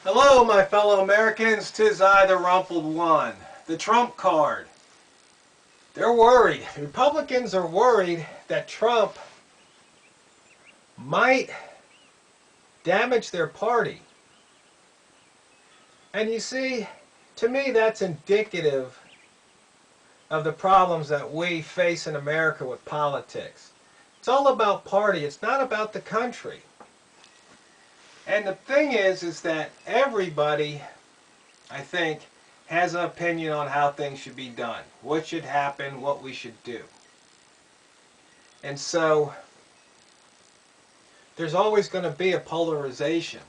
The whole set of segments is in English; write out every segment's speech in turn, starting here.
Hello, my fellow Americans. 'Tis I, the rumpled one, the Trump card. They're worried. Republicans are worried that Trump might damage their party. And you see, to me, that's indicative of the problems that we face in America with politics. It's all about party. It's not about the country. And the thing is that everybody, I think, has an opinion on how things should be done, what should happen, what we should do. And so there's always going to be a polarization.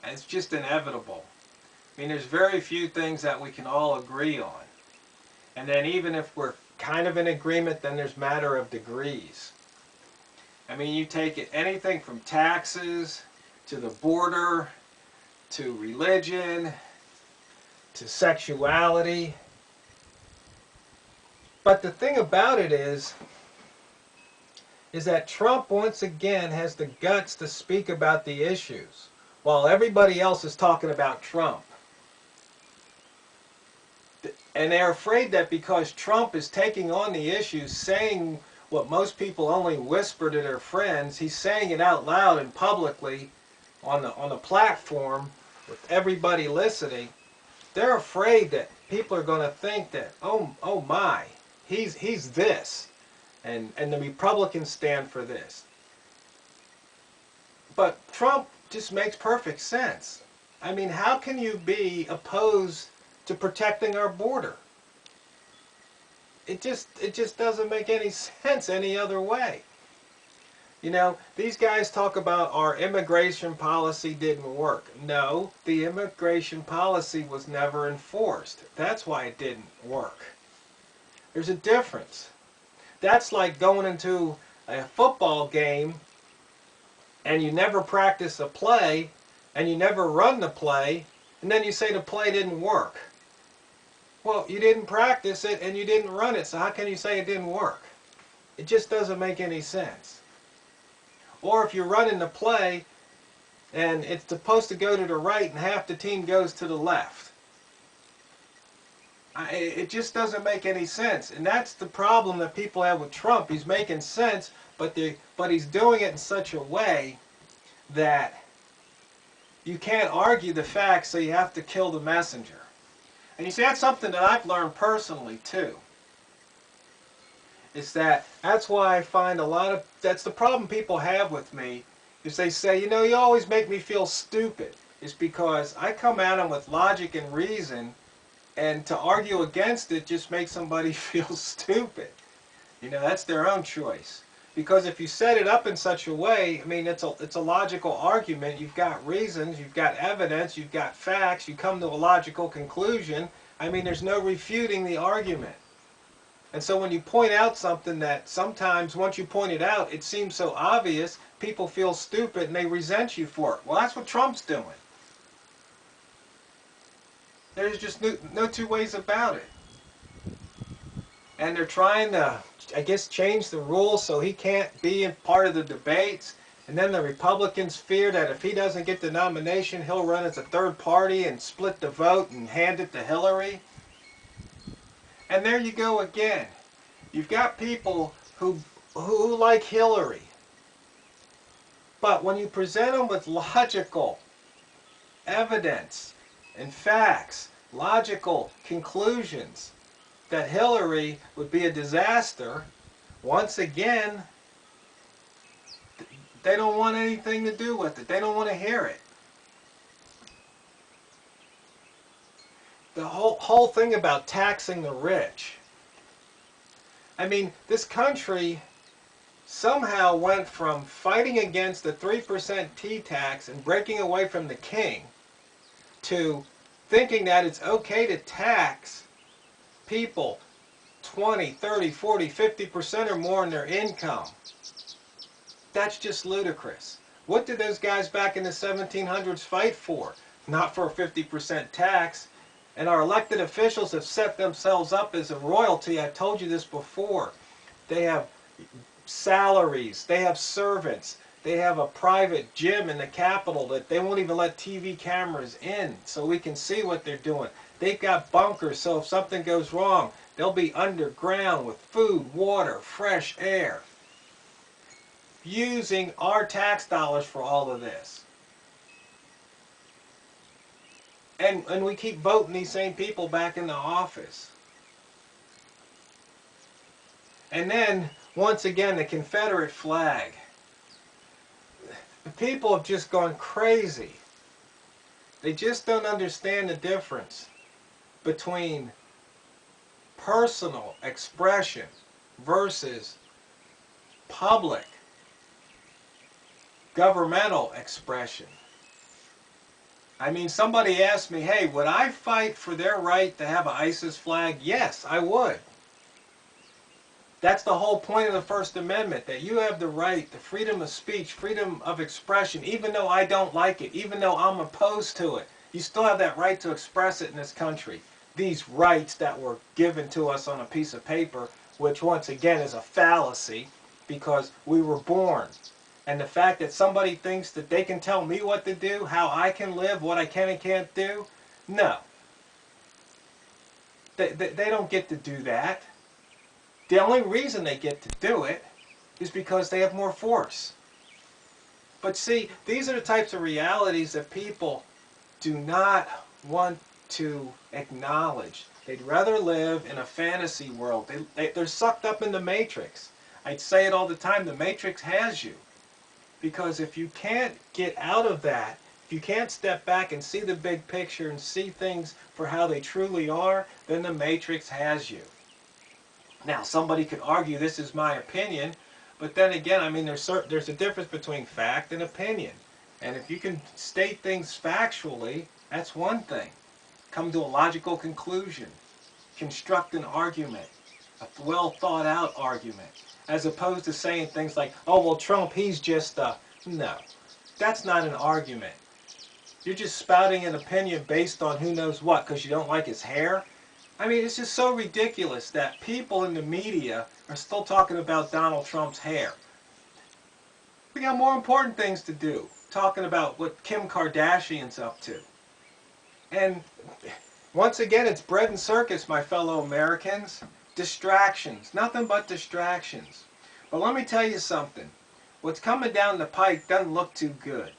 And it's just inevitable. I mean, there's very few things that we can all agree on. And then even if we're kind of in agreement, then there's matter of degrees. I mean, you take it anything from taxes to the border to religion to sexuality. But the thing about it is that Trump once again has the guts to speak about the issues while everybody else is talking about Trump. And they're afraid that because Trump is taking on the issues, saying what most people only whisper to their friends, he's saying it out loud and publicly on the platform with everybody listening. They're afraid that people are going to think that, oh my, he's this, and the Republicans stand for this. But Trump just makes perfect sense. I mean, how can you be opposed to protecting our border? It just doesn't make any sense any other way. You know, these guys talk about our immigration policy didn't work. No, the immigration policy was never enforced. That's why it didn't work. There's a difference. That's like going into a football game and you never practice a play and you never run the play, and then you say the play didn't work. Well, you didn't practice it and you didn't run it, so how can you say it didn't work? It just doesn't make any sense. Or if you're running the play and it's supposed to go to the right and half the team goes to the left. It just doesn't make any sense. And that's the problem that people have with Trump. He's making sense, but he's doing it in such a way that you can't argue the facts, so you have to kill the messenger. And you see, that's something that I've learned personally too. Is that's why I find that's the problem people have with me, is they say, you know, you always make me feel stupid. It's because I come at them with logic and reason, and to argue against it just makes somebody feel stupid. You know, that's their own choice. Because if you set it up in such a way, I mean, it's a logical argument. You've got reasons, you've got evidence, you've got facts, you come to a logical conclusion. I mean, there's no refuting the argument. And so when you point out something that sometimes once you point it out, it seems so obvious, people feel stupid and they resent you for it. Well, that's what Trump's doing. There's just no two ways about it. And they're trying to, I guess, change the rules so he can't be in part of the debates. And then the Republicans fear that if he doesn't get the nomination, he'll run as a third party and split the vote and hand it to Hillary. And there you go again. You've got people who like Hillary. But when you present them with logical evidence and facts, logical conclusions that Hillary would be a disaster, once again, they don't want anything to do with it. They don't want to hear it. The whole thing about taxing the rich. I mean, this country somehow went from fighting against the 3% T-tax and breaking away from the king to thinking that it's okay to tax people 20, 30, 40, 50% or more in their income. That's just ludicrous. What did those guys back in the 1700s fight for? Not for a 50% tax. And our elected officials have set themselves up as a royalty. I've told you this before. They have salaries. They have servants. They have a private gym in the Capitol that they won't even let TV cameras in so we can see what they're doing. They've got bunkers, so if something goes wrong, they'll be underground with food, water, fresh air. Using our tax dollars for all of this. And we keep voting these same people back in the office. And then, once again, the Confederate flag. The people have just gone crazy. They just don't understand the difference between personal expression versus public governmental expression. I mean, somebody asked me, hey, would I fight for their right to have an ISIS flag? Yes, I would. That's the whole point of the First Amendment, that you have the right, the freedom of speech, freedom of expression, even though I don't like it, even though I'm opposed to it. You still have that right to express it in this country. These rights that were given to us on a piece of paper, which once again is a fallacy, because we were born. And the fact that somebody thinks that they can tell me what to do, how I can live, what I can and can't do, no. They don't get to do that. The only reason they get to do it is because they have more force. But see, these are the types of realities that people do not want to acknowledge. They'd rather live in a fantasy world. They're sucked up in the Matrix. I'd say it all the time, the Matrix has you. Because if you can't get out of that, if you can't step back and see the big picture and see things for how they truly are, then the Matrix has you. Now, somebody could argue this is my opinion, but then again, I mean, there's a difference between fact and opinion. And if you can state things factually, that's one thing. Come to a logical conclusion. Construct an argument. A well thought out argument. As opposed to saying things like, oh, well, Trump, he's just a... No. That's not an argument. You're just spouting an opinion based on who knows what because you don't like his hair. I mean, it's just so ridiculous that people in the media are still talking about Donald Trump's hair. We got more important things to do. Talking about what Kim Kardashian's up to. And once again, it's bread and circus, my fellow Americans. Distractions. Nothing but distractions. But let me tell you something. What's coming down the pike doesn't look too good.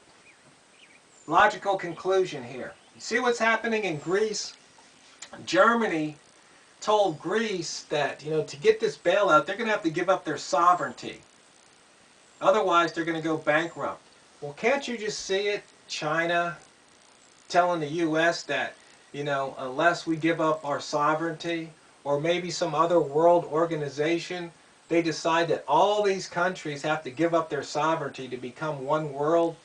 Logical conclusion here. You see what's happening in Greece? Germany told Greece that, you know, to get this bailout, they're going to have to give up their sovereignty. Otherwise, they're going to go bankrupt. Well, can't you just see it? China telling the U.S. that, you know, unless we give up our sovereignty, or maybe some other world organization, they decide that all these countries have to give up their sovereignty to become one world.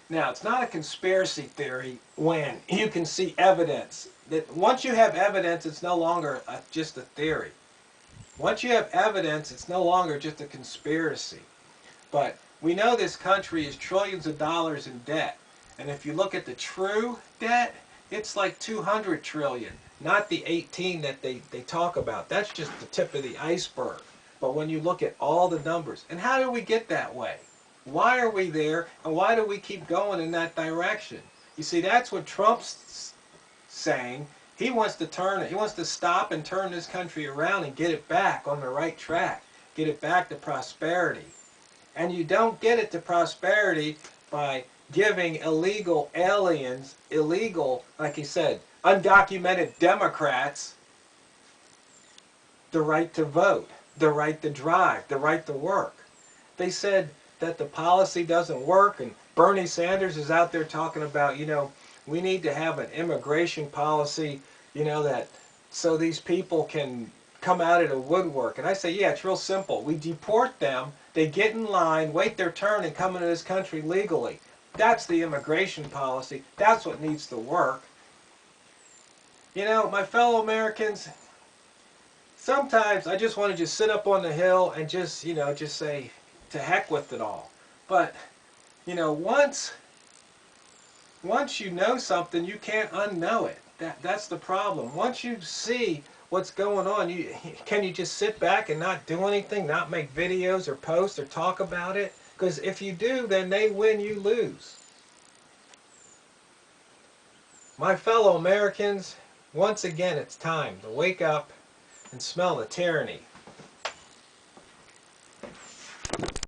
Now, it's not a conspiracy theory when you can see evidence. That once you have evidence, it's no longer just a theory. Once you have evidence, it's no longer just a conspiracy. But we know this country is trillions of dollars in debt. And if you look at the true debt, it's like 200 trillion, not the 18 that they talk about. That's just the tip of the iceberg. But when you look at all the numbers, and how do we get that way? Why are we there, and why do we keep going in that direction? You see, that's what Trump's saying. He wants to turn it. He wants to stop and turn this country around and get it back on the right track. Get it back to prosperity. And you don't get it to prosperity by giving illegal aliens, illegal, like he said, undocumented Democrats, the right to vote, the right to drive, the right to work. They said that the policy doesn't work, and Bernie Sanders is out there talking about, you know, we need to have an immigration policy, you know, that so these people can come out of the woodwork. And I say, yeah, it's real simple. We deport them, they get in line, wait their turn, and come into this country legally. That's the immigration policy. That's what needs to work. You know, my fellow Americans, sometimes I just want to just sit up on the hill and just, you know, just say, to heck with it all. But, you know, once you know something, you can't unknow it. That's the problem. Once you see what's going on, can you just sit back and not do anything, not make videos or post or talk about it? Because if you do, then they win, you lose. My fellow Americans, once again it's time to wake up and smell the tyranny